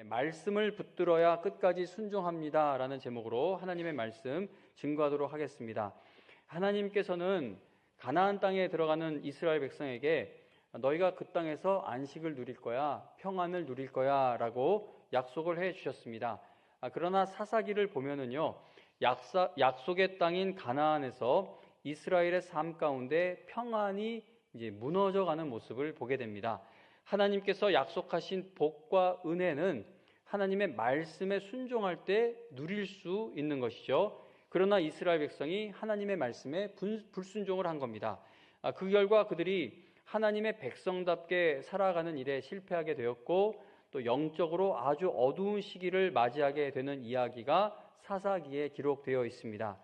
말씀을 붙들어야 끝까지 순종합니다 라는 제목으로 하나님의 말씀 증거하도록 하겠습니다. 하나님께서는 가나안 땅에 들어가는 이스라엘 백성에게 너희가 그 땅에서 안식을 누릴 거야, 평안을 누릴 거야 라고 약속을 해 주셨습니다. 그러나 사사기를 보면은요, 약속의 땅인 가나안에서 이스라엘의 삶 가운데 평안이 이제 무너져가는 모습을 보게 됩니다. 하나님께서 약속하신 복과 은혜는 하나님의 말씀에 순종할 때 누릴 수 있는 것이죠. 그러나 이스라엘 백성이 하나님의 말씀에 불순종을 한 겁니다. 그 결과 그들이 하나님의 백성답게 살아가는 일에 실패하게 되었고, 또 영적으로 아주 어두운 시기를 맞이하게 되는 이야기가 사사기에 기록되어 있습니다.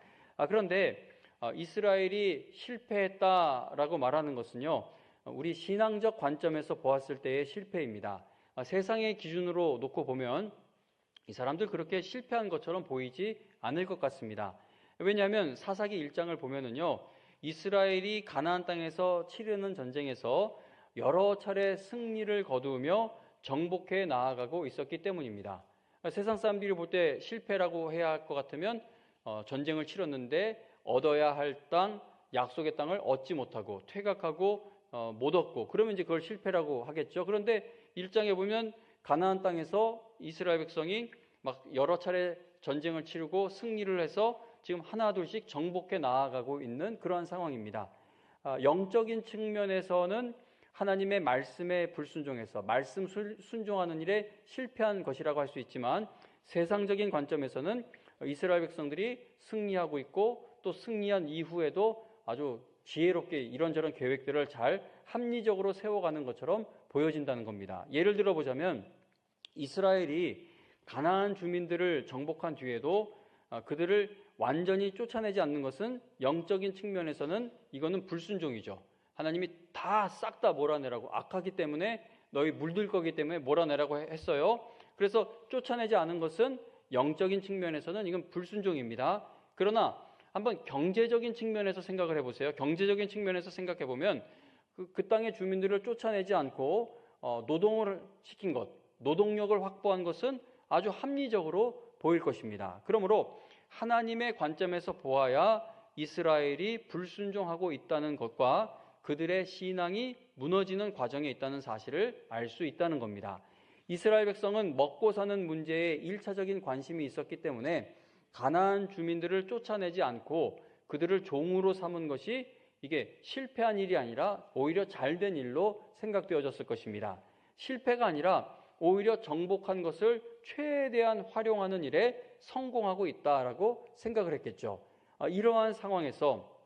그런데 이스라엘이 실패했다라고 말하는 것은요, 우리 신앙적 관점에서 보았을 때의 실패입니다. 세상의 기준으로 놓고 보면 이 사람들 그렇게 실패한 것처럼 보이지 않을 것 같습니다. 왜냐하면 사사기 1장을 보면은요, 이스라엘이 가나안 땅에서 치르는 전쟁에서 여러 차례 승리를 거두며 정복해 나아가고 있었기 때문입니다. 세상 사람들이 볼 때 실패라고 해야 할 것 같으면 전쟁을 치렀는데 얻어야 할 땅, 약속의 땅을 얻지 못하고 퇴각하고 못 얻고, 그러면 이제 그걸 실패라고 하겠죠. 그런데 1장에 보면 가나안 땅에서 이스라엘 백성이 막 여러 차례 전쟁을 치르고 승리를 해서 지금 하나둘씩 정복해 나아가고 있는 그러한 상황입니다. 영적인 측면에서는 하나님의 말씀에 불순종해서 말씀 순종하는 일에 실패한 것이라고 할 수 있지만, 세상적인 관점에서는 이스라엘 백성들이 승리하고 있고, 또 승리한 이후에도 아주 지혜롭게 이런저런 계획들을 잘 합리적으로 세워가는 것처럼 보여진다는 겁니다. 예를 들어 보자면, 이스라엘이 가나안 주민들을 정복한 뒤에도 그들을 완전히 쫓아내지 않는 것은 영적인 측면에서는 이거는 불순종이죠. 하나님이 다 싹 다 몰아내라고, 악하기 때문에 너희 물들 거기 때문에 몰아내라고 했어요. 그래서 쫓아내지 않은 것은 영적인 측면에서는 이건 불순종입니다. 그러나 한번 경제적인 측면에서 생각을 해보세요. 경제적인 측면에서 생각해 보면 그 땅의 주민들을 쫓아내지 않고 노동을 시킨 것, 노동력을 확보한 것은 아주 합리적으로 보일 것입니다. 그러므로 하나님의 관점에서 보아야 이스라엘이 불순종하고 있다는 것과 그들의 신앙이 무너지는 과정에 있다는 사실을 알 수 있다는 겁니다. 이스라엘 백성은 먹고 사는 문제에 1차적인 관심이 있었기 때문에 가나안 주민들을 쫓아내지 않고 그들을 종으로 삼은 것이 이게 실패한 일이 아니라 오히려 잘된 일로 생각되어졌을 것입니다. 실패가 아니라 오히려 정복한 것을 최대한 활용하는 일에 성공하고 있다라고 생각을 했겠죠. 이러한 상황에서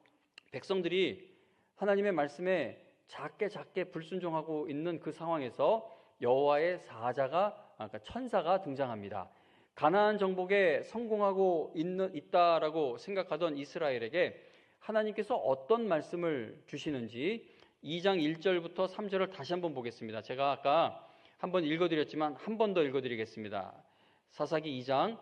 백성들이 하나님의 말씀에 작게 불순종하고 있는 그 상황에서 여호와의 사자가, 그러니까 천사가 등장합니다. 가나안 정복에 성공하고 있다라고 생각하던 이스라엘에게 하나님께서 어떤 말씀을 주시는지 2장 1절부터 3절을 다시 한번 보겠습니다. 제가 아까 한번 읽어드렸지만 한 번 더 읽어드리겠습니다. 사사기 2장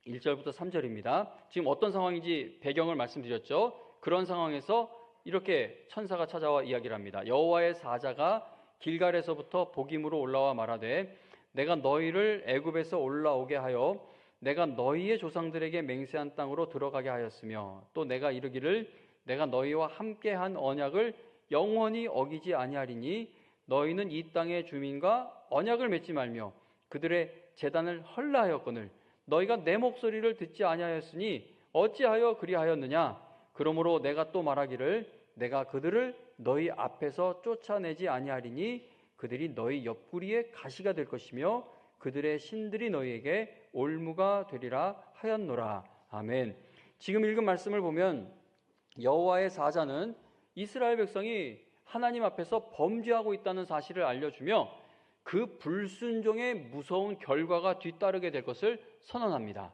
1절부터 3절입니다. 지금 어떤 상황인지 배경을 말씀드렸죠. 그런 상황에서 이렇게 천사가 찾아와 이야기를 합니다. 여호와의 사자가 길갈에서부터 복임으로 올라와 말하되 내가 너희를 애굽에서 올라오게 하여 내가 너희의 조상들에게 맹세한 땅으로 들어가게 하였으며, 또 내가 이르기를 내가 너희와 함께한 언약을 영원히 어기지 아니하리니 너희는 이 땅의 주민과 언약을 맺지 말며 그들의 제단을 헐라하였거늘 너희가 내 목소리를 듣지 아니하였으니 어찌하여 그리하였느냐. 그러므로 내가 또 말하기를 내가 그들을 너희 앞에서 쫓아내지 아니하리니 그들이 너희 옆구리에 가시가 될 것이며 그들의 신들이 너희에게 올무가 되리라 하였노라. 아멘. 지금 읽은 말씀을 보면 여호와의 사자는 이스라엘 백성이 하나님 앞에서 범죄하고 있다는 사실을 알려주며 그 불순종의 무서운 결과가 뒤따르게 될 것을 선언합니다.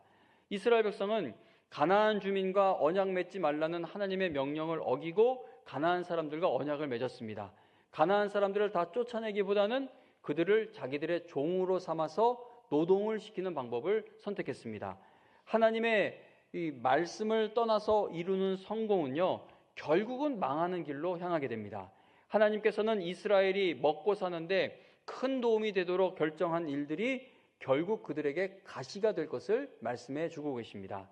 이스라엘 백성은 가나안 주민과 언약 맺지 말라는 하나님의 명령을 어기고 가나안 사람들과 언약을 맺었습니다. 가나안 사람들을 다 쫓아내기보다는 그들을 자기들의 종으로 삼아서 노동을 시키는 방법을 선택했습니다. 하나님의 이 말씀을 떠나서 이루는 성공은요, 결국은 망하는 길로 향하게 됩니다. 하나님께서는 이스라엘이 먹고 사는데 큰 도움이 되도록 결정한 일들이 결국 그들에게 가시가 될 것을 말씀해 주고 계십니다.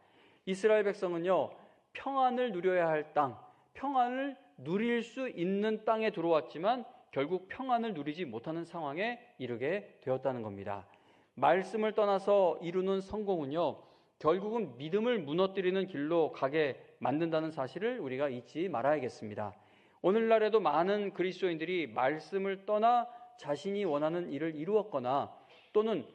이스라엘 백성은요, 평안을 누려야 할 땅, 평안을 누릴 수 있는 땅에 들어왔지만 결국 평안을 누리지 못하는 상황에 이르게 되었다는 겁니다. 말씀을 떠나서 이루는 성공은요, 결국은 믿음을 무너뜨리는 길로 가게 만든다는 사실을 우리가 잊지 말아야겠습니다. 오늘날에도 많은 그리스도인들이 말씀을 떠나 자신이 원하는 일을 이루었거나 또는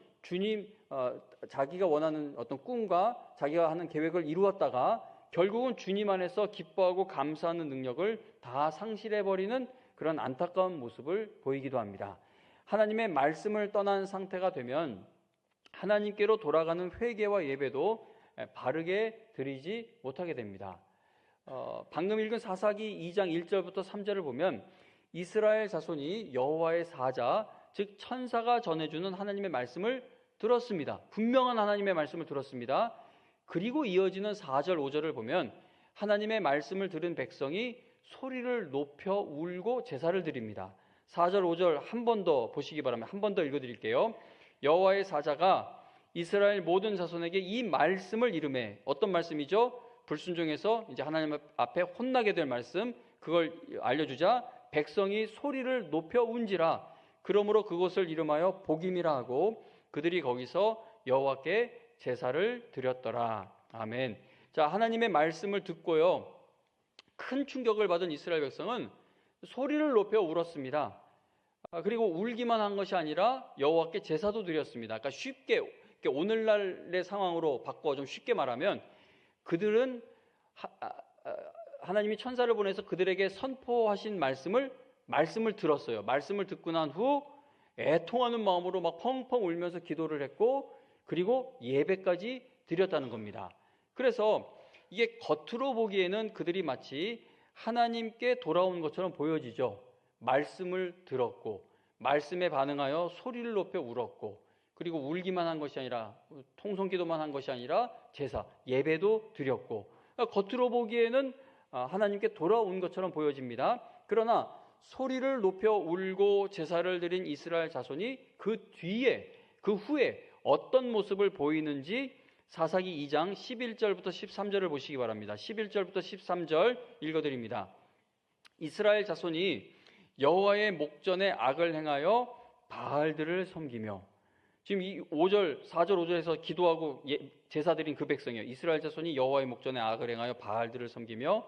자기가 원하는 어떤 꿈과 자기가 하는 계획을 이루었다가 결국은 주님 안에서 기뻐하고 감사하는 능력을 다 상실해버리는 그런 안타까운 모습을 보이기도 합니다. 하나님의 말씀을 떠난 상태가 되면 하나님께로 돌아가는 회개와 예배도 바르게 드리지 못하게 됩니다. 방금 읽은 사사기 2장 1절부터 3절을 보면 이스라엘 자손이 여호와의 사자, 즉 천사가 전해주는 하나님의 말씀을 들었습니다. 분명한 하나님의 말씀을 들었습니다. 그리고 이어지는 4절, 5절을 보면 하나님의 말씀을 들은 백성이 소리를 높여 울고 제사를 드립니다. 4절, 5절 한 번 더 보시기 바랍니다. 한 번 더 읽어드릴게요. 여호와의 사자가 이스라엘 모든 자손에게 이 말씀을 이르매, 어떤 말씀이죠? 불순종해서 이제 하나님 앞에 혼나게 될 말씀, 그걸 알려주자 백성이 소리를 높여 운지라. 그러므로 그곳을 이름하여 복임이라 하고 그들이 거기서 여호와께 제사를 드렸더라. 아멘. 자, 하나님의 말씀을 듣고요, 큰 충격을 받은 이스라엘 백성은 소리를 높여 울었습니다. 그리고 울기만 한 것이 아니라 여호와께 제사도 드렸습니다. 그러니까 쉽게 오늘날의 상황으로 바꿔 좀 쉽게 말하면 그들은 하나님이 천사를 보내서 그들에게 선포하신 말씀을 들었어요. 말씀을 듣고 난 후 애통하는 마음으로 막 펑펑 울면서 기도를 했고 그리고 예배까지 드렸다는 겁니다. 그래서 이게 겉으로 보기에는 그들이 마치 하나님께 돌아온 것처럼 보여지죠. 말씀을 들었고 말씀에 반응하여 소리를 높여 울었고 그리고 울기만 한 것이 아니라 통성기도만 한 것이 아니라 제사, 예배도 드렸고, 그러니까 겉으로 보기에는 하나님께 돌아온 것처럼 보여집니다. 그러나 소리를 높여 울고 제사를 드린 이스라엘 자손이 그 후에 어떤 모습을 보이는지 사사기 2장 11절부터 13절을 보시기 바랍니다. 11절부터 13절 읽어드립니다. 이스라엘 자손이 여호와의 목전에 악을 행하여 바알들을 섬기며, 지금 이 4절 5절에서 기도하고 제사 드린 그 백성이요, 이스라엘 자손이 여호와의 목전에 악을 행하여 바알들을 섬기며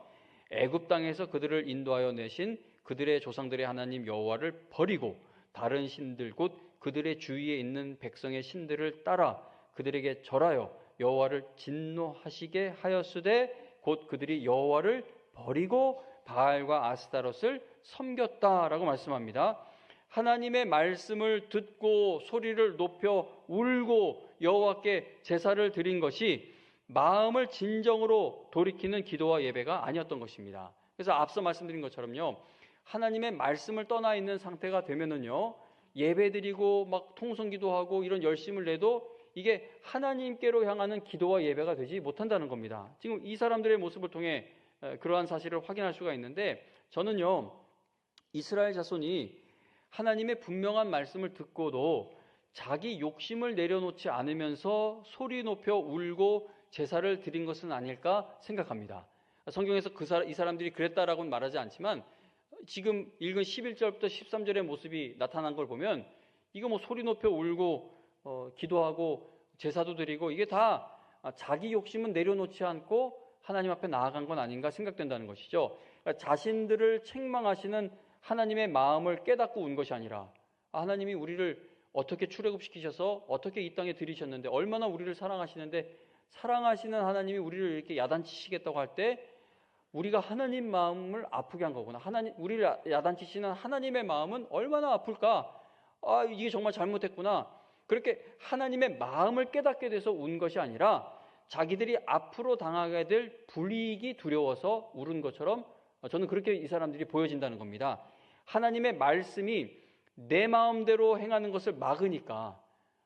애굽 땅에서 그들을 인도하여 내신 그들의 조상들의 하나님 여호와를 버리고 다른 신들 곧 그들의 주위에 있는 백성의 신들을 따라 그들에게 절하여 여호와를 진노하시게 하였으되 곧 그들이 여호와를 버리고 바알과 아스타롯을 섬겼다라고 말씀합니다. 하나님의 말씀을 듣고 소리를 높여 울고 여호와께 제사를 드린 것이 마음을 진정으로 돌이키는 기도와 예배가 아니었던 것입니다. 그래서 앞서 말씀드린 것처럼요, 하나님의 말씀을 떠나 있는 상태가 되면은요, 예배드리고 막 통성기도하고 이런 열심을 내도 이게 하나님께로 향하는 기도와 예배가 되지 못한다는 겁니다. 지금 이 사람들의 모습을 통해 그러한 사실을 확인할 수가 있는데, 저는요, 이스라엘 자손이 하나님의 분명한 말씀을 듣고도 자기 욕심을 내려놓지 않으면서 소리 높여 울고 제사를 드린 것은 아닐까 생각합니다. 성경에서 이 사람들이 그랬다라고는 말하지 않지만 지금 읽은 11절부터 13절의 모습이 나타난 걸 보면 이거 뭐 소리 높여 울고 기도하고 제사도 드리고 이게 다 자기 욕심은 내려놓지 않고 하나님 앞에 나아간 건 아닌가 생각된다는 것이죠. 그러니까 자신들을 책망하시는 하나님의 마음을 깨닫고 운 것이 아니라 하나님이 우리를 어떻게 출애굽시키셔서 어떻게 이 땅에 들이셨는데 얼마나 우리를 사랑하시는데 사랑하시는 하나님이 우리를 이렇게 야단치시겠다고 할 때 우리가 하나님 마음을 아프게 한 거구나. 우리를 야단치시는 하나님의 마음은 얼마나 아플까? 이게 정말 잘못했구나. 그렇게 하나님의 마음을 깨닫게 돼서 운 것이 아니라 자기들이 앞으로 당하게 될 불이익이 두려워서 울은 것처럼 저는 그렇게 이 사람들이 보여진다는 겁니다. 하나님의 말씀이 내 마음대로 행하는 것을 막으니까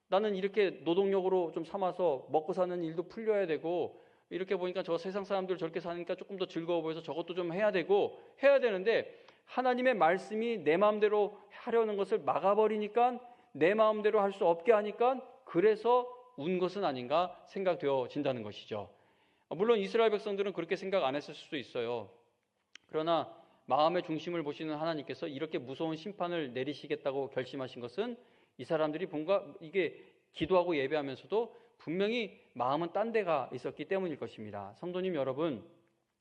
나는 이렇게 노동력으로 좀 삼아서 먹고 사는 일도 풀려야 되고 이렇게 보니까 저 세상 사람들 저렇게 사니까 조금 더 즐거워 보여서 저것도 좀 해야 되는데 하나님의 말씀이 내 마음대로 하려는 것을 막아버리니까 내 마음대로 할 수 없게 하니까 그래서 운 것은 아닌가 생각되어진다는 것이죠. 물론 이스라엘 백성들은 그렇게 생각 안 했을 수도 있어요. 그러나 마음의 중심을 보시는 하나님께서 이렇게 무서운 심판을 내리시겠다고 결심하신 것은 이 사람들이 뭔가 이게 기도하고 예배하면서도 분명히 마음은 딴 데가 있었기 때문일 것입니다. 성도님 여러분,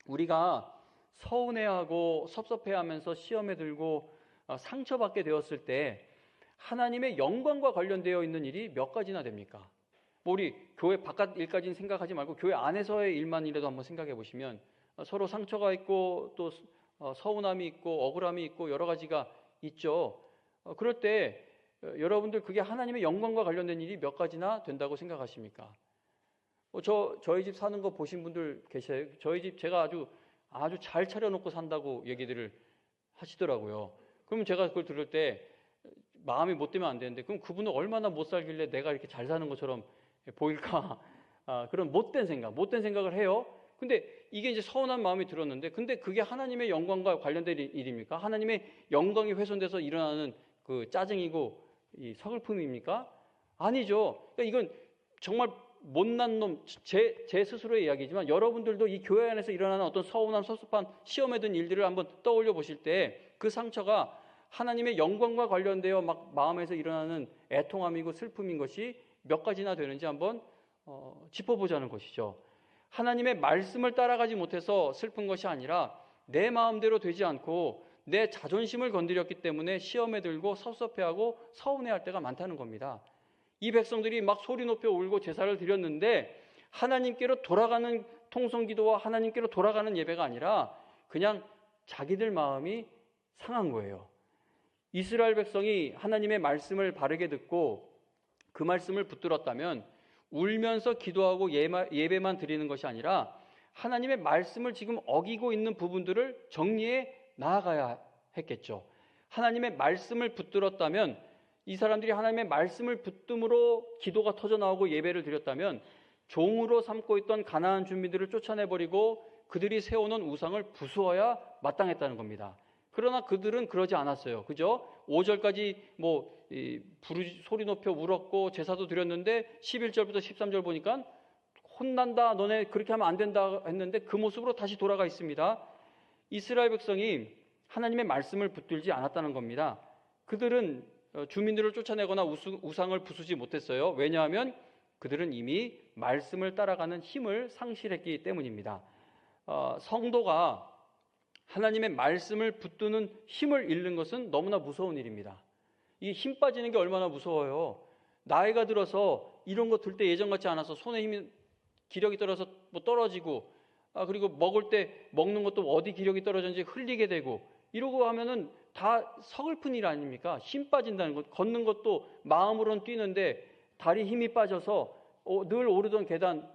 우리가 서운해하고 섭섭해하면서 시험에 들고 상처받게 되었을 때 하나님의 영광과 관련되어 있는 일이 몇 가지나 됩니까? 우리 교회 바깥 일까지는 생각하지 말고 교회 안에서의 일만이라도 한번 생각해 보시면 서로 상처가 있고 또 서운함이 있고 억울함이 있고 여러 가지가 있죠. 그럴 때 여러분들 그게 하나님의 영광과 관련된 일이 몇 가지나 된다고 생각하십니까? 저희 집 사는 거 보신 분들 계세요? 저희 집 제가 아주 잘 차려놓고 산다고 얘기들을 하시더라고요. 그럼 제가 그걸 들을 때 마음이 못 되면 안 되는데, 그럼 그분은 얼마나 못 살길래 내가 이렇게 잘 사는 것처럼 보일까? 그런 못된 생각을 해요. 근데 이게 이제 서운한 마음이 들었는데, 근데 그게 하나님의 영광과 관련된 일입니까? 하나님의 영광이 훼손돼서 일어나는 그 짜증이고 이 서글픔입니까? 아니죠. 그러니까 이건 정말 못난 놈, 제 스스로의 이야기지만 여러분들도 이 교회 안에서 일어나는 어떤 서운한 섭섭한 시험에 든 일들을 한번 떠올려 보실 때 그 상처가 하나님의 영광과 관련되어 막 마음에서 일어나는 애통함이고 슬픔인 것이 몇 가지나 되는지 한번 짚어보자는 것이죠. 하나님의 말씀을 따라가지 못해서 슬픈 것이 아니라 내 마음대로 되지 않고 내 자존심을 건드렸기 때문에 시험에 들고 섭섭해하고 서운해할 때가 많다는 겁니다. 이 백성들이 막 소리 높여 울고 제사를 드렸는데 하나님께로 돌아가는 통성기도와 하나님께로 돌아가는 예배가 아니라 그냥 자기들 마음이 상한 거예요. 이스라엘 백성이 하나님의 말씀을 바르게 듣고 그 말씀을 붙들었다면 울면서 기도하고 예배만 드리는 것이 아니라 하나님의 말씀을 지금 어기고 있는 부분들을 정리해 나아가야 했겠죠. 하나님의 말씀을 붙들었다면, 이 사람들이 하나님의 말씀을 붙듦으로 기도가 터져나오고 예배를 드렸다면 종으로 삼고 있던 가나안 주민들을 쫓아내버리고 그들이 세워놓은 우상을 부수어야 마땅했다는 겁니다. 그러나 그들은 그러지 않았어요. 그죠? 5절까지 소리 높여 울었고 제사도 드렸는데 11절부터 13절 보니까 혼난다, 너네 그렇게 하면 안 된다 했는데 그 모습으로 다시 돌아가 있습니다. 이스라엘 백성이 하나님의 말씀을 붙들지 않았다는 겁니다. 그들은 주민들을 쫓아내거나 우상을 부수지 못했어요. 왜냐하면 그들은 이미 말씀을 따라가는 힘을 상실했기 때문입니다. 성도가 하나님의 말씀을 붙드는 힘을 잃는 것은 너무나 무서운 일입니다. 이 힘 빠지는 게 얼마나 무서워요. 나이가 들어서 이런 거 들 때 예전 같지 않아서 손에 힘이 기력이 떨어져서 떨어지고, 그리고 먹을 때 먹는 것도 어디 기력이 떨어졌는지 흘리게 되고 이러고 하면은 다 서글픈 일 아닙니까? 힘 빠진다는 것. 걷는 것도 마음으로는 뛰는데 다리 힘이 빠져서 늘 오르던 계단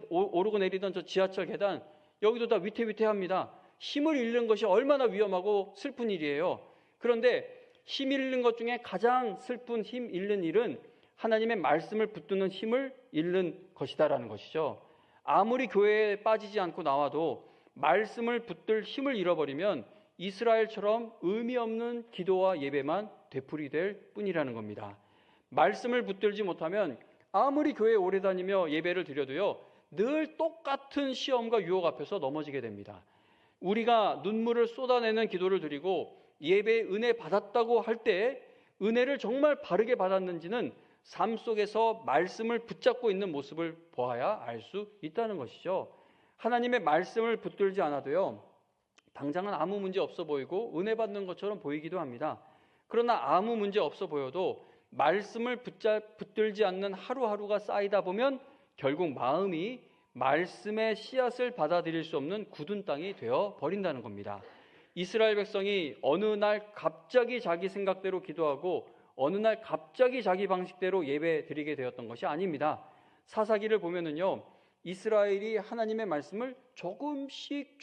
오르고 내리던 저 지하철 계단 여기도 다 위태위태합니다. 힘을 잃는 것이 얼마나 위험하고 슬픈 일이에요. 그런데 힘 잃는 것 중에 가장 슬픈 힘 잃는 일은 하나님의 말씀을 붙드는 힘을 잃는 것이다라는 것이죠. 아무리 교회에 빠지지 않고 나와도 말씀을 붙들 힘을 잃어버리면 이스라엘처럼 의미 없는 기도와 예배만 되풀이될 뿐이라는 겁니다. 말씀을 붙들지 못하면 아무리 교회에 오래 다니며 예배를 드려도요, 늘 똑같은 시험과 유혹 앞에서 넘어지게 됩니다. 우리가 눈물을 쏟아내는 기도를 드리고 예배의 은혜 받았다고 할 때 은혜를 정말 바르게 받았는지는 삶 속에서 말씀을 붙잡고 있는 모습을 보아야 알 수 있다는 것이죠. 하나님의 말씀을 붙들지 않아도요, 당장은 아무 문제 없어 보이고 은혜 받는 것처럼 보이기도 합니다. 그러나 아무 문제 없어 보여도 말씀을 붙들지 않는 하루하루가 쌓이다 보면 결국 마음이 말씀의 씨앗을 받아들일 수 없는 굳은 땅이 되어 버린다는 겁니다. 이스라엘 백성이 어느 날 갑자기 자기 생각대로 기도하고 어느 날 갑자기 자기 방식대로 예배 드리게 되었던 것이 아닙니다. 사사기를 보면은요, 이스라엘이 하나님의 말씀을 조금씩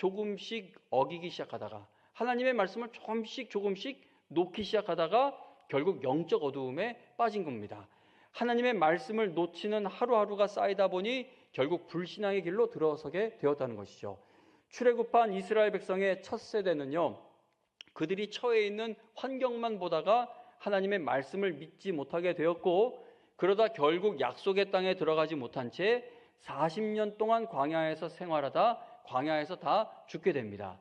어기기 시작하다가 하나님의 말씀을 조금씩 놓기 시작하다가 결국 영적 어두움에 빠진 겁니다. 하나님의 말씀을 놓치는 하루하루가 쌓이다 보니 결국 불신앙의 길로 들어서게 되었다는 것이죠. 출애굽한 이스라엘 백성의 첫 세대는요, 그들이 처해 있는 환경만 보다가 하나님의 말씀을 믿지 못하게 되었고 그러다 결국 약속의 땅에 들어가지 못한 채 40년 동안 광야에서 생활하다 광야에서 다 죽게 됩니다.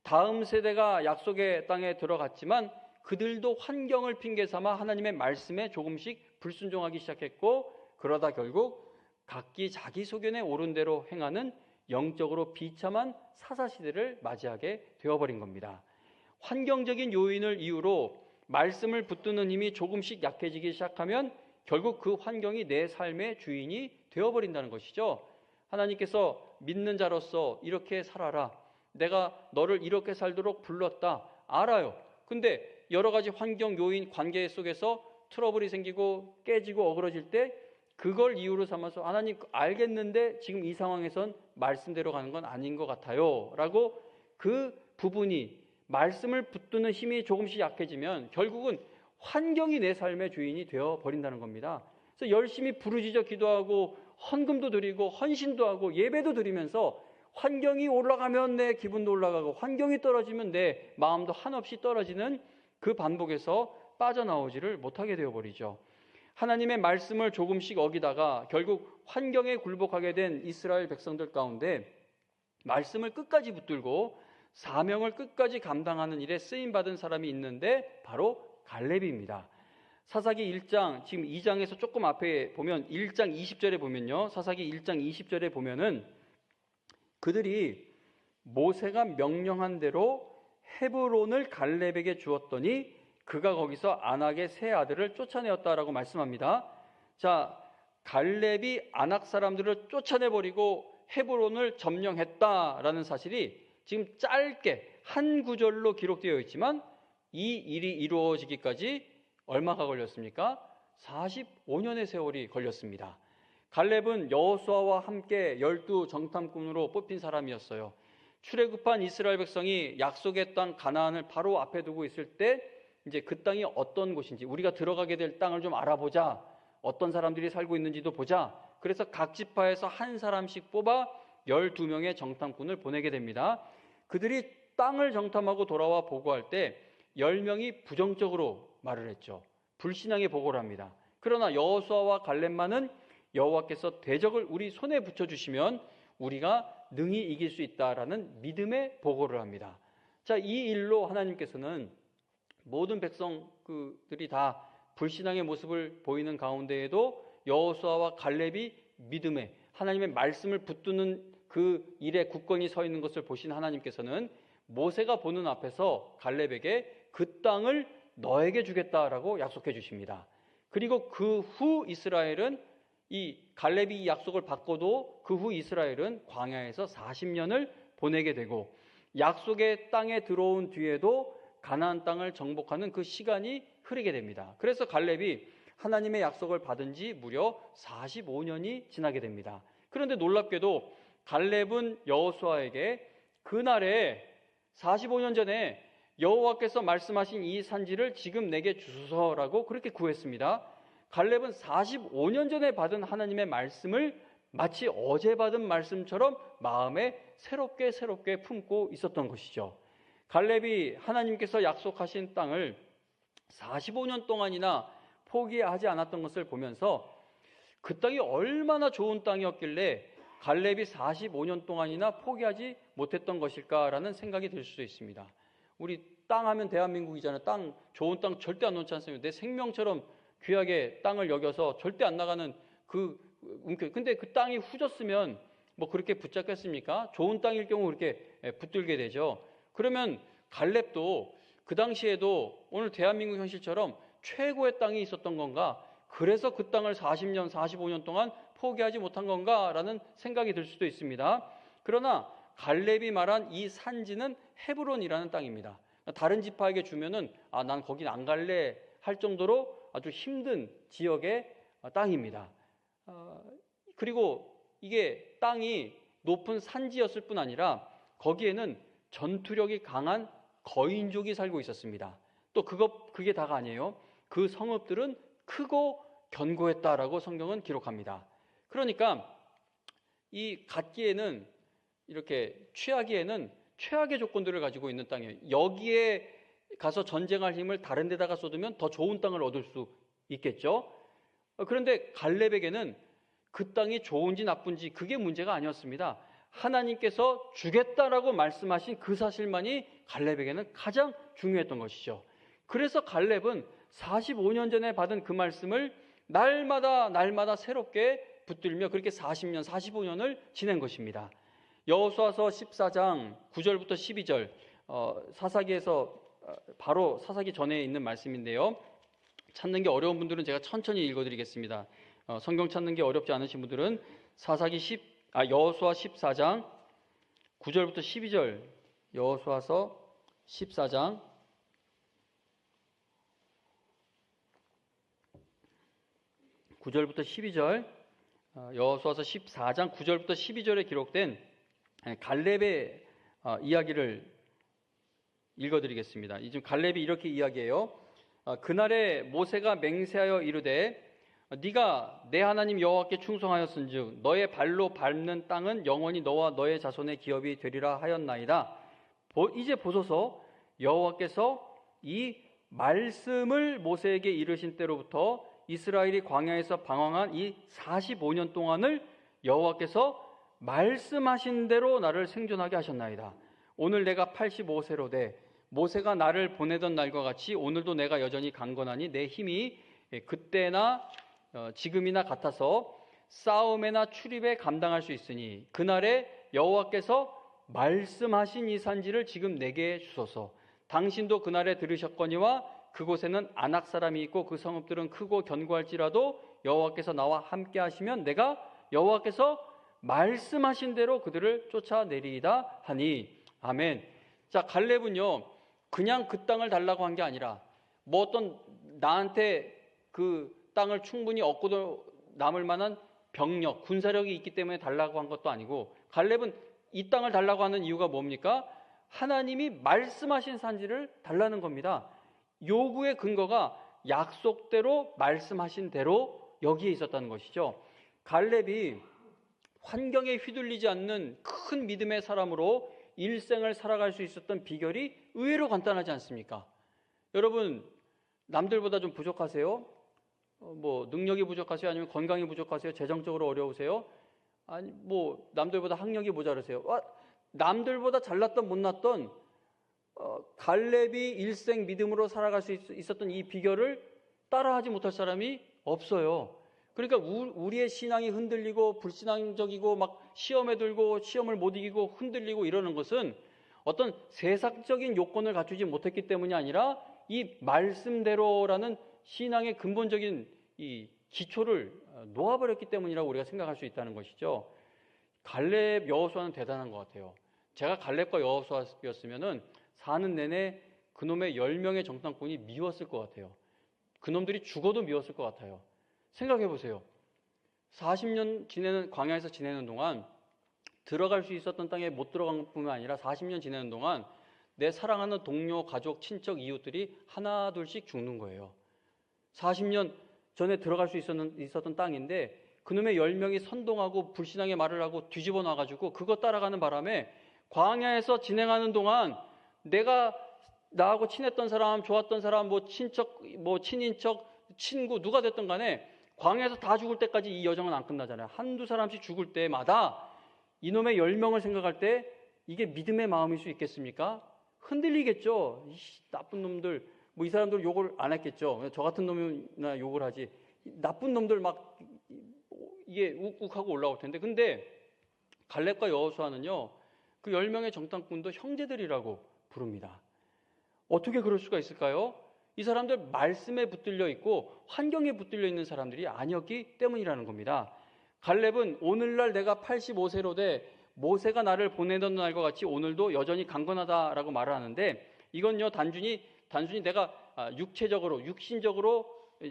다음 세대가 약속의 땅에 들어갔지만 그들도 환경을 핑계 삼아 하나님의 말씀에 조금씩 불순종하기 시작했고, 그러다 결국 각기 자기 소견에 옳은 대로 행하는 영적으로 비참한 사사시대를 맞이하게 되어버린 겁니다. 환경적인 요인을 이유로 말씀을 붙드는 힘이 조금씩 약해지기 시작하면 결국 그 환경이 내 삶의 주인이 되어버린다는 것이죠. 하나님께서 믿는 자로서 이렇게 살아라, 내가 너를 이렇게 살도록 불렀다, 알아요. 근데 여러 가지 환경 요인 관계 속에서 트러블이 생기고 깨지고 어그러질 때 그걸 이유로 삼아서 하나님 알겠는데 지금 이 상황에선 말씀대로 가는 건 아닌 것 같아요 라고 그 부분이 말씀을 붙드는 힘이 조금씩 약해지면 결국은 환경이 내 삶의 주인이 되어버린다는 겁니다. 그래서 열심히 부르짖어 기도하고 헌금도 드리고 헌신도 하고 예배도 드리면서 환경이 올라가면 내 기분도 올라가고 환경이 떨어지면 내 마음도 한없이 떨어지는 그 반복에서 빠져나오지를 못하게 되어버리죠. 하나님의 말씀을 조금씩 어기다가 결국 환경에 굴복하게 된 이스라엘 백성들 가운데 말씀을 끝까지 붙들고 사명을 끝까지 감당하는 일에 쓰임받은 사람이 있는데 바로 갈렙입니다. 사사기 1장, 지금 2장에서 조금 앞에 보면 1장 20절에 보면요, 사사기 1장 20절에 보면은 그들이 모세가 명령한 대로 헤브론을 갈렙에게 주었더니 그가 거기서 안악의 세 아들을 쫓아내었다라고 말씀합니다. 자, 갈렙이 안악 사람들을 쫓아내버리고 헤브론을 점령했다라는 사실이 지금 짧게 한 구절로 기록되어 있지만 이 일이 이루어지기까지 얼마가 걸렸습니까? 45년의 세월이 걸렸습니다. 갈렙은 여호수아와 함께 12 정탐꾼으로 뽑힌 사람이었어요. 출애굽한 이스라엘 백성이 약속의 땅 가나안을 바로 앞에 두고 있을 때 이제 그 땅이 어떤 곳인지, 우리가 들어가게 될 땅을 좀 알아보자, 어떤 사람들이 살고 있는지도 보자. 그래서 각 지파에서 한 사람씩 뽑아 12명의 정탐꾼을 보내게 됩니다. 그들이 땅을 정탐하고 돌아와 보고할 때 10명이 부정적으로 말을 했죠. 불신앙의 보고를 합니다. 그러나 여호수아와 갈렙만은 여호와께서 대적을 우리 손에 붙여주시면 우리가 능히 이길 수 있다라는 믿음의 보고를 합니다. 자, 이 일로 하나님께서는 모든 백성들이 다 불신앙의 모습을 보이는 가운데에도 여호수아와 갈렙이 믿음에 하나님의 말씀을 붙드는 그 일에 굳건히 서 있는 것을 보신 하나님께서는 모세가 보는 앞에서 갈렙에게 그 땅을 너에게 주겠다라고 약속해 주십니다. 그리고 그 후 이스라엘은 이 갈렙이 이 약속을 받고도 그 후 이스라엘은 광야에서 40년을 보내게 되고 약속의 땅에 들어온 뒤에도 가나안 땅을 정복하는 그 시간이 흐르게 됩니다. 그래서 갈렙이 하나님의 약속을 받은 지 무려 45년이 지나게 됩니다. 그런데 놀랍게도 갈렙은 여호수아에게 그날에 45년 전에 여호와께서 말씀하신 이 산지를 지금 내게 주소서라고 그렇게 구했습니다. 갈렙은 45년 전에 받은 하나님의 말씀을 마치 어제 받은 말씀처럼 마음에 새롭게 품고 있었던 것이죠. 갈렙이 하나님께서 약속하신 땅을 45년 동안이나 포기하지 않았던 것을 보면서 그 땅이 얼마나 좋은 땅이었길래 갈렙이 45년 동안이나 포기하지 못했던 것일까라는 생각이 들 수도 있습니다. 우리 땅 하면 대한민국이잖아요. 땅, 좋은 땅 절대 안 놓지 않습니까? 내 생명처럼 귀하게 땅을 여겨서 절대 안 나가는 근데 그 땅이 후졌으면 뭐 그렇게 붙잡겠습니까? 좋은 땅일 경우 그렇게 붙들게 되죠. 그러면 갈렙도 그 당시에도 오늘 대한민국 현실처럼 최고의 땅이 있었던 건가? 그래서 그 땅을 40년, 45년 동안 포기하지 못한 건가라는 생각이 들 수도 있습니다. 그러나 갈렙이 말한 이 산지는 헤브론이라는 땅입니다. 다른 지파에게 주면은 난 거긴 안 갈래 할 정도로 아주 힘든 지역의 땅입니다. 그리고 이게 땅이 높은 산지였을 뿐 아니라 거기에는 전투력이 강한 거인족이 살고 있었습니다. 또 그게 다가 아니에요. 그 성읍들은 크고 견고했다라고 성경은 기록합니다. 그러니까 이 갖기에는 이렇게 취하기에는 최악의 조건들을 가지고 있는 땅이에요. 여기에 가서 전쟁할 힘을 다른 데다가 쏟으면 더 좋은 땅을 얻을 수 있겠죠. 그런데 갈렙에게는 그 땅이 좋은지 나쁜지 그게 문제가 아니었습니다. 하나님께서 주겠다라고 말씀하신 그 사실만이 갈렙에게는 가장 중요했던 것이죠. 그래서 갈렙은 45년 전에 받은 그 말씀을 날마다 새롭게 붙들며 그렇게 40년, 45년을 지낸 것입니다. 여호수아서 14장 9절부터 12절, 사사기에서 바로 사사기 전에 있는 말씀인데요. 찾는 게 어려운 분들은 제가 천천히 읽어드리겠습니다. 성경 찾는 게 어렵지 않으신 분들은 여호수아 14장 9절부터 12절, 여호수아서 14장 9절부터 12절, 여호수아서 14장 9절부터 12절에 기록된 갈렙의 이야기를 읽어드리겠습니다. 지금 갈렙이 이렇게 이야기해요. 그날에 모세가 맹세하여 이르되 네가 내 하나님 여호와께 충성하였은즉 너의 발로 밟는 땅은 영원히 너와 너의 자손의 기업이 되리라 하였나이다. 이제 보소서, 여호와께서 이 말씀을 모세에게 이르신 때로부터 이스라엘이 광야에서 방황한 이 45년 동안을 여호와께서 말씀하신 대로 나를 생존하게 하셨나이다. 오늘 내가 85세로 돼 모세가 나를 보내던 날과 같이 오늘도 내가 여전히 강건하니 내 힘이 그때나 지금이나 같아서 싸움에나 출입에 감당할 수 있으니 그날에 여호와께서 말씀하신 이 산지를 지금 내게 주소서. 당신도 그날에 들으셨거니와 그곳에는 아낙 사람이 있고 그 성읍들은 크고 견고할지라도 여호와께서 나와 함께 하시면 내가 여호와께서 말씀하신 대로 그들을 쫓아내리이다 하니. 아멘. 자, 갈렙은요 그냥 그 땅을 달라고 한 게 아니라 뭐 어떤 나한테 그 땅을 충분히 얻고도 남을 만한 병력, 군사력이 있기 때문에 달라고 한 것도 아니고, 갈렙은 이 땅을 달라고 하는 이유가 뭡니까? 하나님이 말씀하신 산지를 달라는 겁니다. 요구의 근거가 약속대로 말씀하신 대로 여기에 있었다는 것이죠. 갈렙이 환경에 휘둘리지 않는 큰 믿음의 사람으로 일생을 살아갈 수 있었던 비결이 의외로 간단하지 않습니까? 여러분, 남들보다 좀 부족하세요? 뭐 능력이 부족하세요? 아니면 건강이 부족하세요? 재정적으로 어려우세요? 아니 뭐 남들보다 학력이 모자르세요? 남들보다 잘났던 못났던 갈렙이 일생 믿음으로 살아갈 수 있었던 이 비결을 따라하지 못할 사람이 없어요. 그러니까 우리의 신앙이 흔들리고 불신앙적이고 막 시험에 들고 시험을 못 이기고 흔들리고 이러는 것은 어떤 세상적인 요건을 갖추지 못했기 때문이 아니라 이 말씀대로라는 신앙의 근본적인 이 기초를 놓아버렸기 때문이라고 우리가 생각할 수 있다는 것이죠. 갈렙, 여호수아는 대단한 것 같아요. 제가 갈렙과 여호수아였으면은 사는 내내 그놈의 10명의 정탐꾼이 미웠을 것 같아요. 그놈들이 죽어도 미웠을 것 같아요. 생각해 보세요. 40년 광야에서 지내는 동안 들어갈 수 있었던 땅에 못 들어간 것뿐만 아니라 40년 지내는 동안 내 사랑하는 동료, 가족, 친척, 이웃들이 하나 둘씩 죽는 거예요. 40년 전에 들어갈 수 있었던 땅인데 그놈의 10명이 선동하고 불신앙의 말을 하고 뒤집어 놔가지고 그거 따라가는 바람에 광야에서 진행하는 동안 내가 나하고 친했던 사람, 좋았던 사람, 뭐 친척, 뭐 친인척, 친구 누가 됐든 간에 광야에서 다 죽을 때까지 이 여정은 안 끝나잖아요. 한두 사람씩 죽을 때마다 이놈의 10명을 생각할 때 이게 믿음의 마음일 수 있겠습니까? 흔들리겠죠. 나쁜 놈들, 뭐 이 사람들 욕을 안 했겠죠. 저 같은 놈이나 욕을 하지. 나쁜 놈들 막 이게 욱욱하고 올라올 텐데. 근데 갈렙과 여호수아는요, 그 10명의 정탐꾼도 형제들이라고 부릅니다. 어떻게 그럴 수가 있을까요? 이 사람들 말씀에 붙들려 있고 환경에 붙들려 있는 사람들이 아니었기 때문이라는 겁니다. 갈렙은 오늘날 내가 85세로 돼 모세가 나를 보내던 날과 같이 오늘도 여전히 강건하다라고 말을 하는데, 이건요 단순히 내가 육체적으로 육신적으로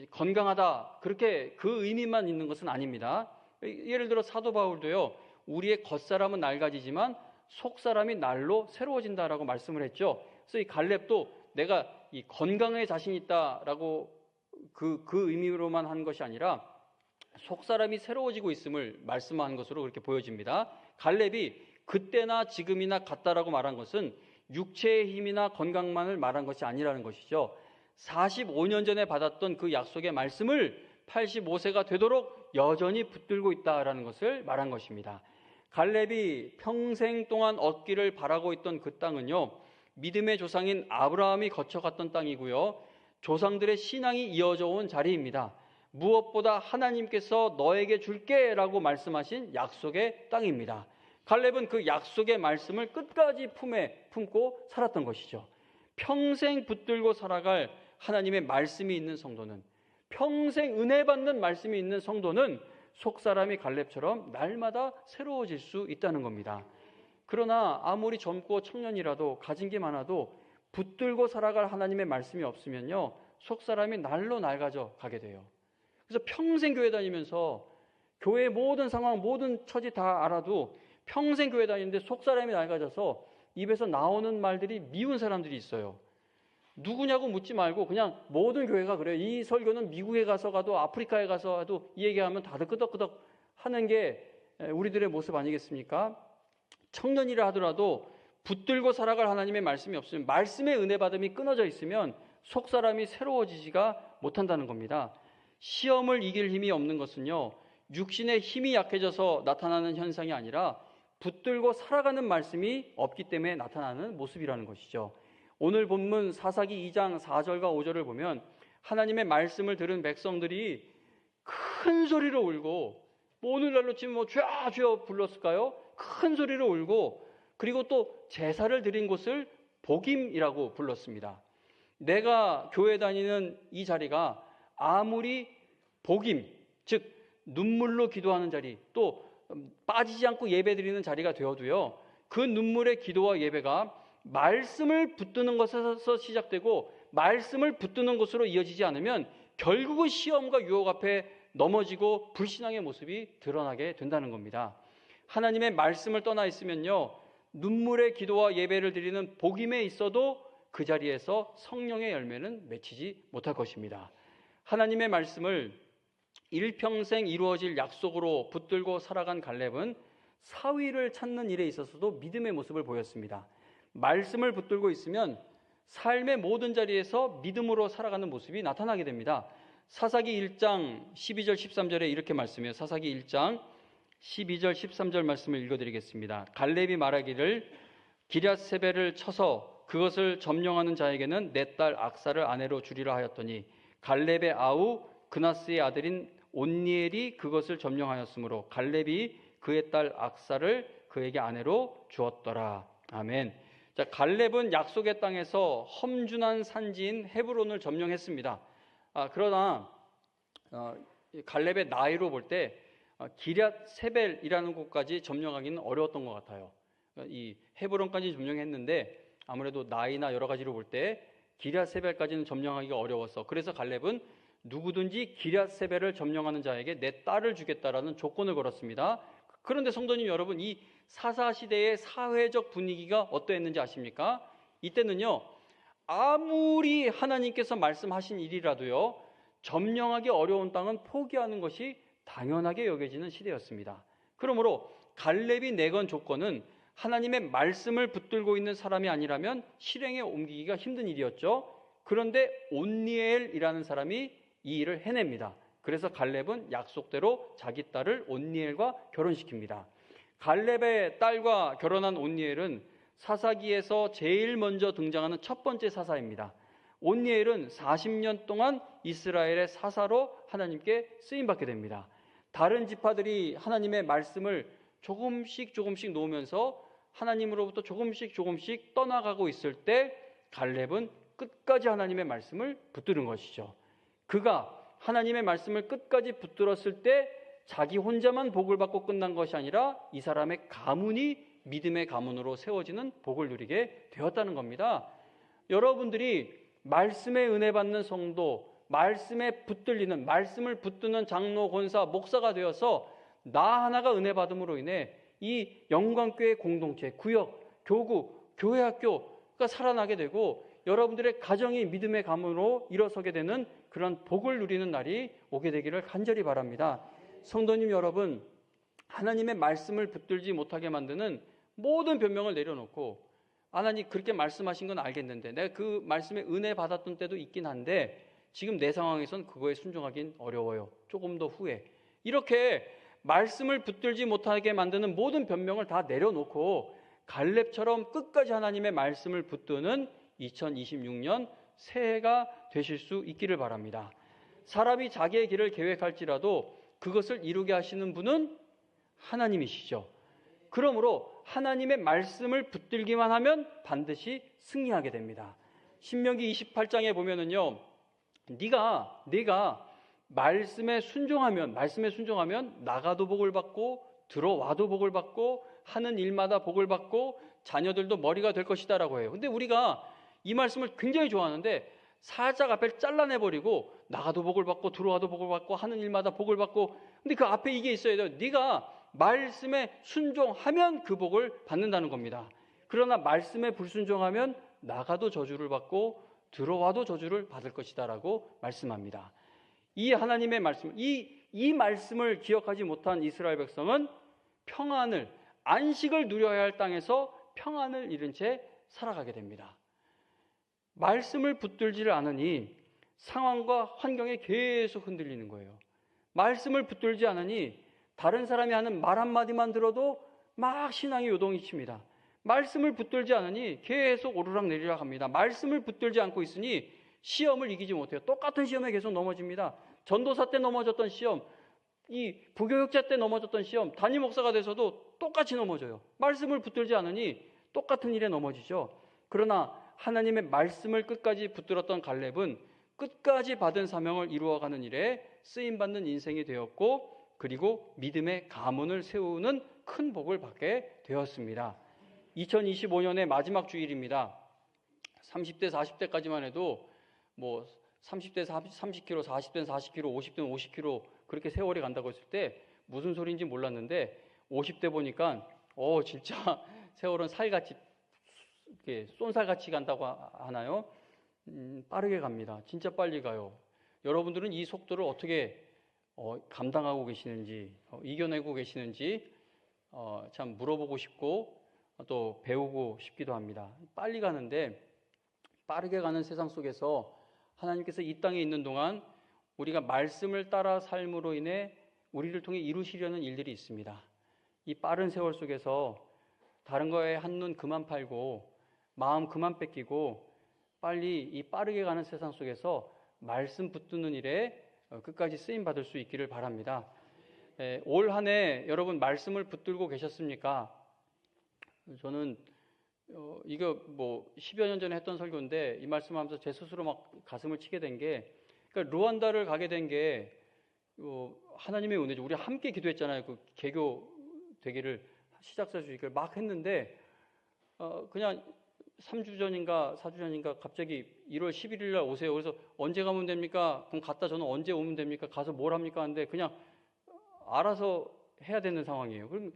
건강하다 그렇게 그 의미만 있는 것은 아닙니다. 예를 들어 사도 바울도요, 우리의 겉사람은 낡아지지만 속사람이 날로 새로워진다라고 말씀을 했죠. 그래서 이 갈렙도 내가 이 건강에 자신 있다라고 그 의미로만 한 것이 아니라 속사람이 새로워지고 있음을 말씀한 것으로 그렇게 보여집니다. 갈렙이 그때나 지금이나 같다라고 말한 것은 육체의 힘이나 건강만을 말한 것이 아니라는 것이죠. 45년 전에 받았던 그 약속의 말씀을 85세가 되도록 여전히 붙들고 있다라는 것을 말한 것입니다. 갈렙이 평생 동안 얻기를 바라고 있던 그 땅은요, 믿음의 조상인 아브라함이 거쳐갔던 땅이고요, 조상들의 신앙이 이어져 온 자리입니다. 무엇보다 하나님께서 너에게 줄게 라고 말씀하신 약속의 땅입니다. 갈렙은 그 약속의 말씀을 끝까지 품에 품고 살았던 것이죠. 평생 붙들고 살아갈 하나님의 말씀이 있는 성도는, 평생 은혜 받는 말씀이 있는 성도는 속사람이 갈렙처럼 날마다 새로워질 수 있다는 겁니다. 그러나 아무리 젊고 청년이라도 가진 게 많아도 붙들고 살아갈 하나님의 말씀이 없으면요, 속사람이 날로 낡아져 가게 돼요. 그래서 평생 교회 다니면서 교회의 모든 상황, 모든 처지 다 알아도 평생 교회 다니는데 속사람이 낡아져서 입에서 나오는 말들이 미운 사람들이 있어요. 누구냐고 묻지 말고 그냥 모든 교회가 그래요. 이 설교는 미국에 가서 가도 아프리카에 가서 가도 이 얘기하면 다들 끄덕끄덕 하는 게 우리들의 모습 아니겠습니까? 청년이라 하더라도 붙들고 살아갈 하나님의 말씀이 없으면, 말씀의 은혜 받음이 끊어져 있으면 속사람이 새로워지지가 못한다는 겁니다. 시험을 이길 힘이 없는 것은요, 육신의 힘이 약해져서 나타나는 현상이 아니라 붙들고 살아가는 말씀이 없기 때문에 나타나는 모습이라는 것이죠. 오늘 본문 사사기 2장 4절과 5절을 보면 하나님의 말씀을 들은 백성들이 큰 소리로 울고, 오늘날로 치면 주여 주여 불렀을까요? 큰 소리로 울고, 그리고 또 제사를 드린 곳을 복임이라고 불렀습니다. 내가 교회 다니는 이 자리가 아무리 복임, 즉 눈물로 기도하는 자리, 또 빠지지 않고 예배 드리는 자리가 되어도요, 그 눈물의 기도와 예배가 말씀을 붙드는 것에서 시작되고 말씀을 붙드는 것으로 이어지지 않으면 결국은 시험과 유혹 앞에 넘어지고 불신앙의 모습이 드러나게 된다는 겁니다. 하나님의 말씀을 떠나 있으면요, 눈물의 기도와 예배를 드리는 복임에 있어도 그 자리에서 성령의 열매는 맺히지 못할 것입니다. 하나님의 말씀을 일평생 이루어질 약속으로 붙들고 살아간 갈렙은 사위를 찾는 일에 있어서도 믿음의 모습을 보였습니다. 말씀을 붙들고 있으면 삶의 모든 자리에서 믿음으로 살아가는 모습이 나타나게 됩니다. 사사기 1장 12절 13절에 이렇게 말씀해요. 사사기 1장 12절 13절 말씀을 읽어드리겠습니다. 갈렙이 말하기를 기럇세벨을 쳐서 그것을 점령하는 자에게는 내 딸 악사를 아내로 주리라 하였더니 갈렙의 아우 그나스의 아들인 온니엘이 그것을 점령하였으므로 갈렙이 그의 딸 악사를 그에게 아내로 주었더라. 아멘. 자, 갈렙은 약속의 땅에서 험준한 산지인 헤브론을 점령했습니다. 그러나 갈렙의 나이로 볼 때 기럇세벨이라는 곳까지 점령하기는 어려웠던 것 같아요. 이 헤브론까지 점령했는데 아무래도 나이나 여러 가지로 볼 때 기럇세벨까지는 점령하기가 어려워서, 그래서 갈렙은 누구든지 기럇세벨을 점령하는 자에게 내 딸을 주겠다라는 조건을 걸었습니다. 그런데 성도님 여러분, 이 사사시대의 사회적 분위기가 어떠했는지 아십니까? 이때는요, 아무리 하나님께서 말씀하신 일이라도요, 점령하기 어려운 땅은 포기하는 것이 당연하게 여겨지는 시대였습니다. 그러므로 갈렙이 내건 조건은 하나님의 말씀을 붙들고 있는 사람이 아니라면 실행에 옮기기가 힘든 일이었죠. 그런데 온니엘이라는 사람이 이 일을 해냅니다. 그래서 갈렙은 약속대로 자기 딸을 온니엘과 결혼시킵니다. 갈렙의 딸과 결혼한 온니엘은 사사기에서 제일 먼저 등장하는 첫 번째 사사입니다. 온니엘은 40년 동안 이스라엘의 사사로 하나님께 쓰임받게 됩니다. 다른 지파들이 하나님의 말씀을 조금씩 놓으면서 하나님으로부터 조금씩 떠나가고 있을 때 갈렙은 끝까지 하나님의 말씀을 붙드는 것이죠. 그가 하나님의 말씀을 끝까지 붙들었을 때 자기 혼자만 복을 받고 끝난 것이 아니라 이 사람의 가문이 믿음의 가문으로 세워지는 복을 누리게 되었다는 겁니다. 여러분들이 말씀에 은혜 받는 성도, 말씀에 붙들리는, 말씀을 붙드는 장로, 권사, 목사가 되어서 나 하나가 은혜 받음으로 인해 이 영광교회 공동체, 구역, 교구, 교회학교가 살아나게 되고 여러분들의 가정이 믿음의 가문으로 일어서게 되는 그런 복을 누리는 날이 오게 되기를 간절히 바랍니다. 성도님 여러분, 하나님의 말씀을 붙들지 못하게 만드는 모든 변명을 내려놓고, 하나님 그렇게 말씀하신 건 알겠는데, 내가 그 말씀에 은혜 받았던 때도 있긴 한데 지금 내 상황에선 그거에 순종하긴 어려워요. 조금 더 후에. 이렇게 말씀을 붙들지 못하게 만드는 모든 변명을 다 내려놓고 갈렙처럼 끝까지 하나님의 말씀을 붙드는 2026년 새해가 되실 수 있기를 바랍니다. 사람이 자기의 길을 계획할지라도 그것을 이루게 하시는 분은 하나님이시죠. 그러므로 하나님의 말씀을 붙들기만 하면 반드시 승리하게 됩니다. 신명기 28장에 보면은요, 네가 말씀에 순종하면 나가도 복을 받고 들어와도 복을 받고 하는 일마다 복을 받고 자녀들도 머리가 될 것이다라고 해요. 근데 우리가 이 말씀을 굉장히 좋아하는데 살짝 앞에 잘라내버리고 나가도 복을 받고 들어와도 복을 받고 하는 일마다 복을 받고, 근데 그 앞에 이게 있어야 돼요. 네가 말씀에 순종하면 그 복을 받는다는 겁니다. 그러나 말씀에 불순종하면 나가도 저주를 받고 들어와도 저주를 받을 것이다라고 말씀합니다. 이 하나님의 말씀, 이 말씀을 기억하지 못한 이스라엘 백성은 평안을, 안식을 누려야 할 땅에서 평안을 잃은 채 살아가게 됩니다. 말씀을 붙들지를 않으니 상황과 환경에 계속 흔들리는 거예요. 말씀을 붙들지 않으니 다른 사람이 하는 말 한마디만 들어도 막 신앙이 요동이 칩니다. 말씀을 붙들지 않으니 계속 오르락 내리락 합니다. 말씀을 붙들지 않고 있으니 시험을 이기지 못해요. 똑같은 시험에 계속 넘어집니다. 전도사 때 넘어졌던 시험, 이 부교육자 때 넘어졌던 시험, 담임 목사가 돼서도 똑같이 넘어져요. 말씀을 붙들지 않으니 똑같은 일에 넘어지죠. 그러나 하나님의 말씀을 끝까지 붙들었던 갈렙은 끝까지 받은 사명을 이루어가는 일에 쓰임받는 인생이 되었고, 그리고 믿음의 가문을 세우는 큰 복을 받게 되었습니다. 2025년의 마지막 주일입니다. 30대, 40대까지만 해도 뭐 30대 30km, 40대는 40km, 50대는 50km 그렇게 세월이 간다고 했을 때 무슨 소리인지 몰랐는데 50대 보니까 진짜 세월은 살같이 쏜살같이 간다고 하나요? 빠르게 갑니다. 진짜 빨리 가요. 여러분들은 이 속도를 어떻게 감당하고 계시는지, 이겨내고 계시는지 참 물어보고 싶고 또 배우고 싶기도 합니다. 빨리 가는데, 빠르게 가는 세상 속에서 하나님께서 이 땅에 있는 동안 우리가 말씀을 따라 삶으로 인해 우리를 통해 이루시려는 일들이 있습니다. 이 빠른 세월 속에서 다른 거에 한눈 그만 팔고 마음 그만 뺏기고 빨리 이 빠르게 가는 세상 속에서 말씀 붙드는 일에 끝까지 쓰임 받을 수 있기를 바랍니다. 올 한 해 여러분 말씀을 붙들고 계셨습니까? 저는 이거 뭐 10여 년 전에 했던 설교인데 이 말씀하면서 제 스스로 막 가슴을 치게 된 게, 그러니까 루안다를 가게 된 게 하나님의 은혜죠. 우리 함께 기도했잖아요. 그 개교 되기를, 시작사 주기를 막 했는데 그냥 3주 전인가 4주 전인가 갑자기 1월 11일 날 오세요. 그래서 언제 가면 됩니까? 그럼 갔다 저는 언제 오면 됩니까? 가서 뭘 합니까? 하는데 그냥 알아서 해야 되는 상황이에요. 그럼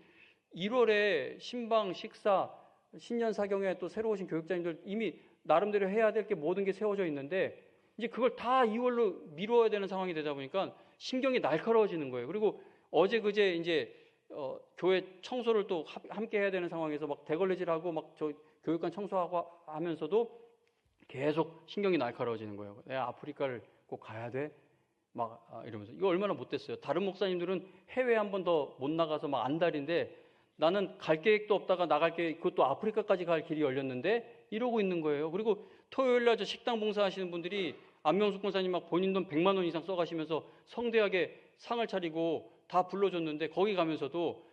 1월에 신방, 식사, 신년 사경에 또 새로 오신 교육자님들 이미 나름대로 해야 될 게 모든 게 세워져 있는데 이제 그걸 다 2월로 미뤄야 되는 상황이 되다 보니까 신경이 날카로워지는 거예요. 그리고 어제 그제 이제 교회 청소를 또 함께 해야 되는 상황에서 막 대걸레질하고 막 저 교육관 청소하고 하면서도 계속 신경이 날카로워지는 거예요. 내가 아프리카를 꼭 가야 돼? 막 이러면서. 이거 얼마나 못됐어요. 다른 목사님들은 해외 한 번 더 못 나가서 막 안달인데 나는 갈 계획도 없다가 나갈 계획, 그것도 아프리카까지 갈 길이 열렸는데 이러고 있는 거예요. 그리고 토요일 날 저 식당 봉사하시는 분들이 안명숙 권사님 막 본인 돈 100만 원 이상 써가시면서 성대하게 상을 차리고 다 불러줬는데 거기 가면서도,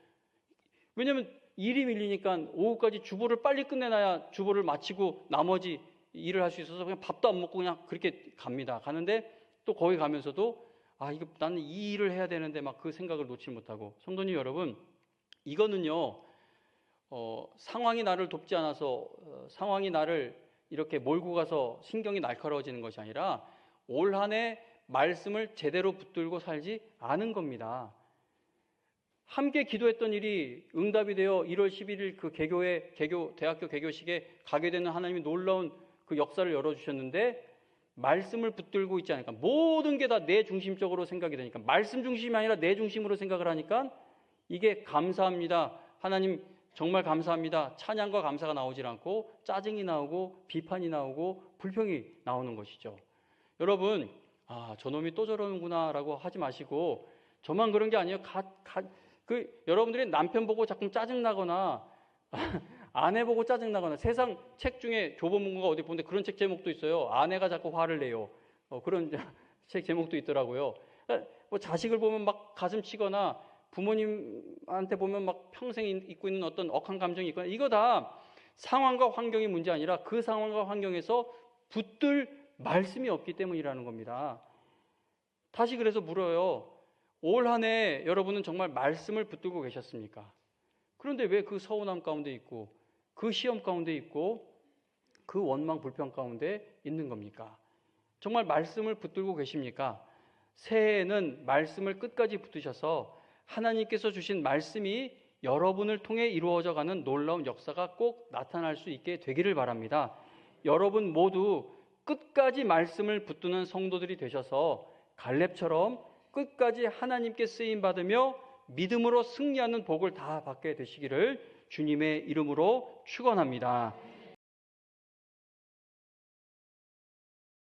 왜냐면 일이 밀리니까 오후까지 주보를 빨리 끝내놔야 주보를 마치고 나머지 일을 할 수 있어서 그냥 밥도 안 먹고 그냥 그렇게 갑니다. 가는데 또 거기 가면서도 이거 나는 이 일을 해야 되는데 막 그 생각을 놓지 못하고. 성도님 여러분, 이거는요 상황이 나를 돕지 않아서 상황이 나를 이렇게 몰고 가서 신경이 날카로워지는 것이 아니라 올 한 해 말씀을 제대로 붙들고 살지 않은 겁니다. 함께 기도했던 일이 응답이 되어 1월 11일 그 대학교 개교식에 가게 되는 하나님이 놀라운 그 역사를 열어주셨는데 말씀을 붙들고 있지 않으니까 모든 게 다 내 중심적으로 생각이 되니까, 말씀 중심이 아니라 내 중심으로 생각을 하니까 이게 감사합니다, 하나님 정말 감사합니다, 찬양과 감사가 나오질 않고 짜증이 나오고 비판이 나오고 불평이 나오는 것이죠. 여러분, 저놈이 또 저러는구나라고 하지 마시고, 저만 그런 게 아니에요. 여러분들이 남편 보고 자꾸 짜증나거나 아내 보고 짜증나거나, 세상 책 중에 교보문고가 어디 보는데 그런 책 제목도 있어요. 아내가 자꾸 화를 내요. 그런 책 제목도 있더라고요. 뭐 자식을 보면 막 가슴 치거나, 부모님한테 보면 막 평생 잊고 있는 어떤 억한 감정이 있거나, 이거 다 상황과 환경이 문제 아니라 그 상황과 환경에서 붙들 말씀이 없기 때문이라는 겁니다. 다시 그래서 물어요. 올 한 해 여러분은 정말 말씀을 붙들고 계셨습니까? 그런데 왜 그 서운함 가운데 있고, 그 시험 가운데 있고, 그 원망 불평 가운데 있는 겁니까? 정말 말씀을 붙들고 계십니까? 새해에는 말씀을 끝까지 붙드셔서 하나님께서 주신 말씀이 여러분을 통해 이루어져 가는 놀라운 역사가 꼭 나타날 수 있게 되기를 바랍니다. 여러분 모두 끝까지 말씀을 붙드는 성도들이 되셔서 갈렙처럼 끝까지 하나님께 쓰임 받으며 믿음으로 승리하는 복을 다 받게 되시기를 주님의 이름으로 축원합니다.